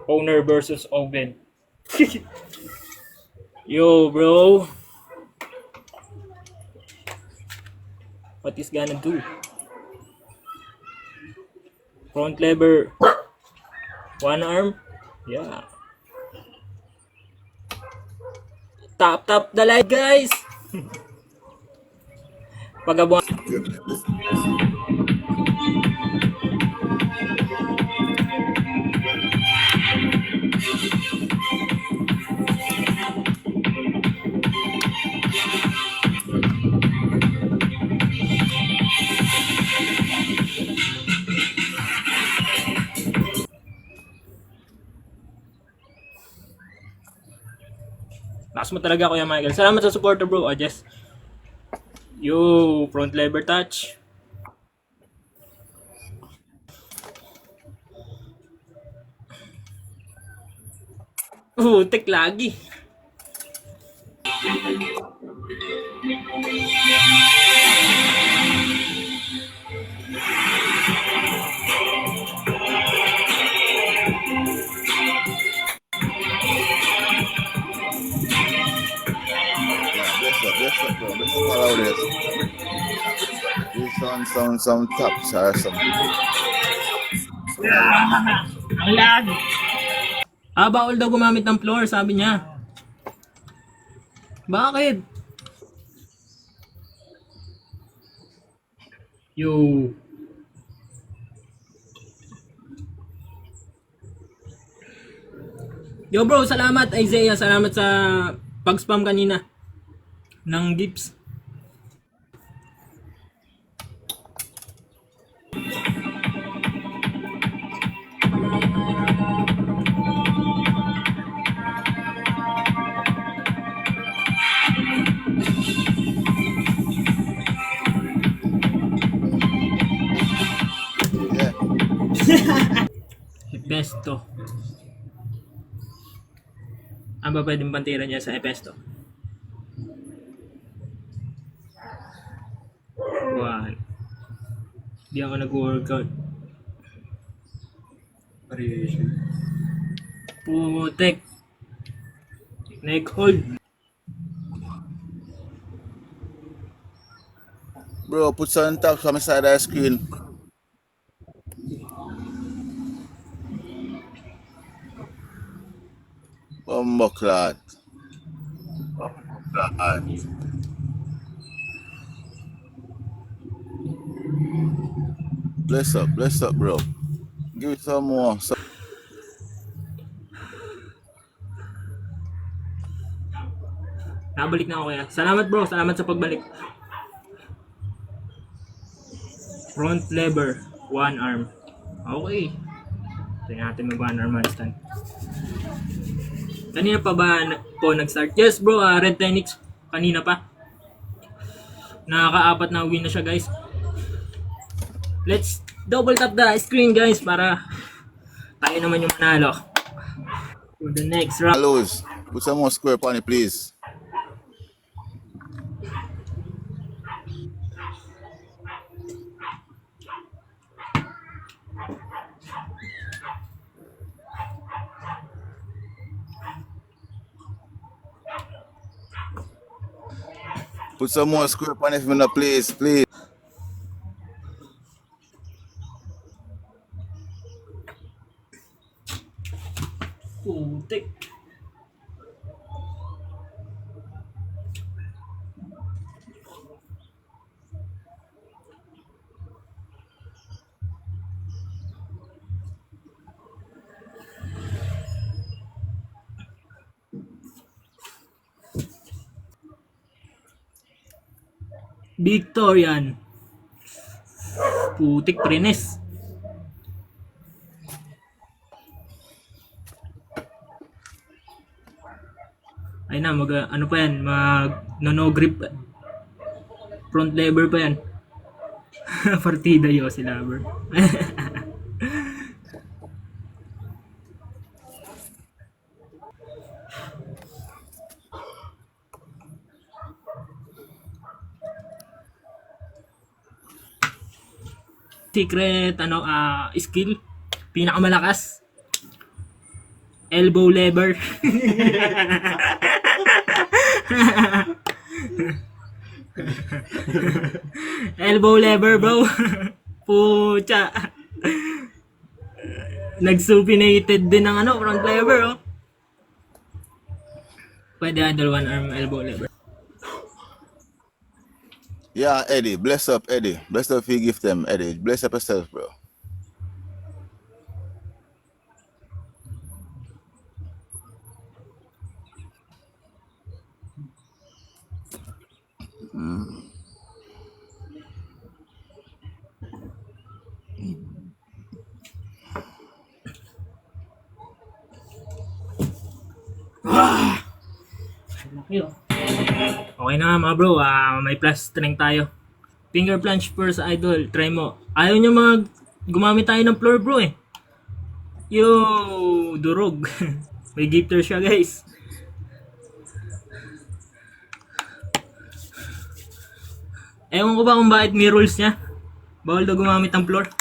Owner versus oven. Yo, bro. What is gonna do? Front lever. One arm. Yeah. Tap the light, guys. Pagabong. Lakas mo talaga, Kuya Michael. Salamat sa supporter, bro. Jess. Yo, front lever touch. Tek lagi. Bless up, bro. Let's follow this. This some taps or something. Ang lag. Bawal daw gumamit ng floor, sabi niya. Bakit? Yo. Yo bro, salamat Isaiah. Salamat sa pag-spam kanina ng gifts. Epesto. Ano ba pwedeng pantira niya sa Epesto? One. Di ako nag-workout. Variation. Putek. Neck hold. Bro, put some taps on the side of the screen. Bumbleclad. Bless up, bro. Give it some more. Nabalik na ako kaya. Salamat bro, salamat sa pagbalik. Front lever, one arm. Okay. Tingnan natin mag one arm handstand. Kanina pa ba po nag-start? Yes bro, Red Tenix. Kanina pa. Nakaka-apat na win na siya guys. Let's double tap the screen guys para tayo naman yung manalo. For the next round. Lose. Put some more square on it, please. Put some more square on it, please, please. Putik. Victorian. Putik prenes. Ay na, ano pa yan, no grip. Front lever pa yan. Partida yo si Lover. Secret skill pinakamalakas elbow lever. Elbow lever, bro. Pucha. Nag-supinated din ng front lever, oh. Pwede idol one arm elbow lever. Yeah, Eddie. Bless up, Eddie. Bless up if you give them, Eddie. Bless up yourself, bro. Okay na mga bro, may plus strength tayo. Finger plunge first idol, try mo. Ayaw nyo gumamit tayo ng floor bro eh. Yo, durog. May gifter siya guys. Ewan ko ba kung bakit may rules niya. Bawal daw gumamit ng floor.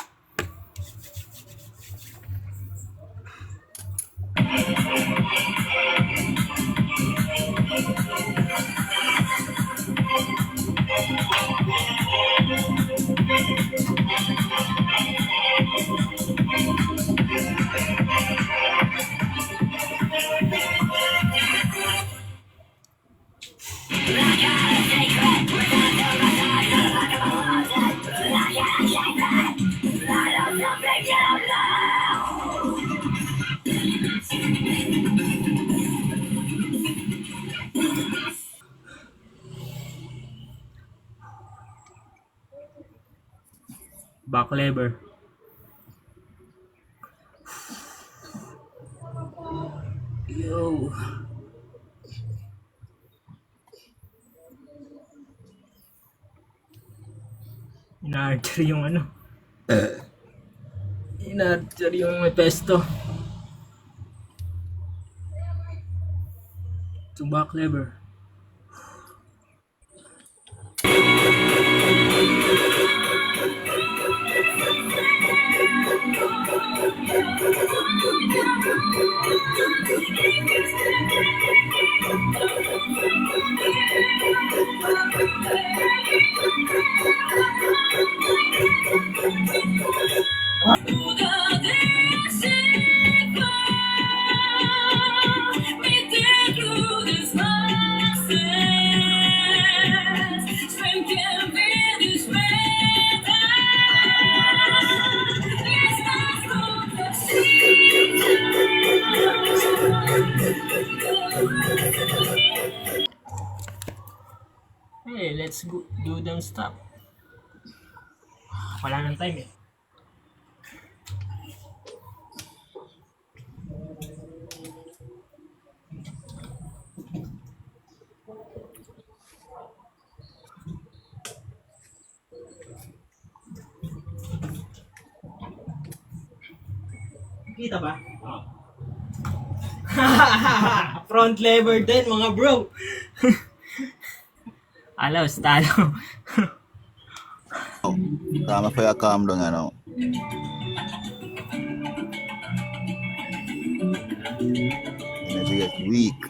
Back lever. Yo. Ina-archer yung ina-archer yung may pesto. To back lever. Hey, let's go do them stop. Wala nang time eh. Kita ba? Oh. Front lever din mga bro. Alos, talo. Calm for your calm down, you know. Energy get weak.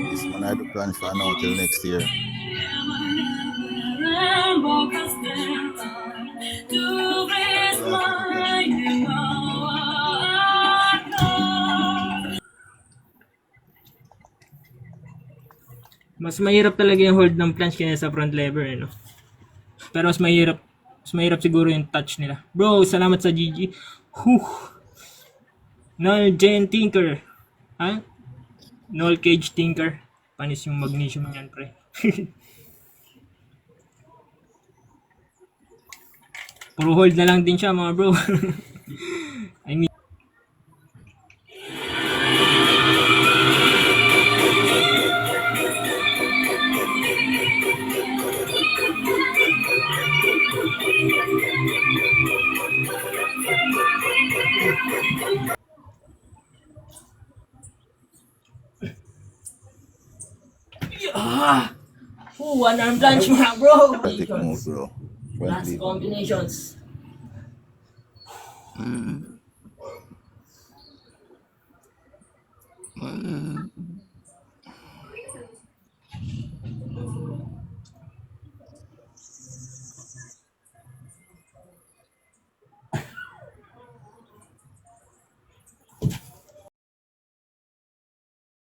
This one I had to plan for now till next year. Mas mahirap talaga yung hold ng planche kaysa sa front lever, no? Pero mas mahirap siguro yung touch nila. Bro, salamat sa GG. Null Gen Tinker. Ha? Null Cage Tinker. Panis yung magnesium niyan, pre. Puro hold na lang din siya, mga bro. I mean, One arm lunge mga bro. Static move, bro. Front Last lead. combinations.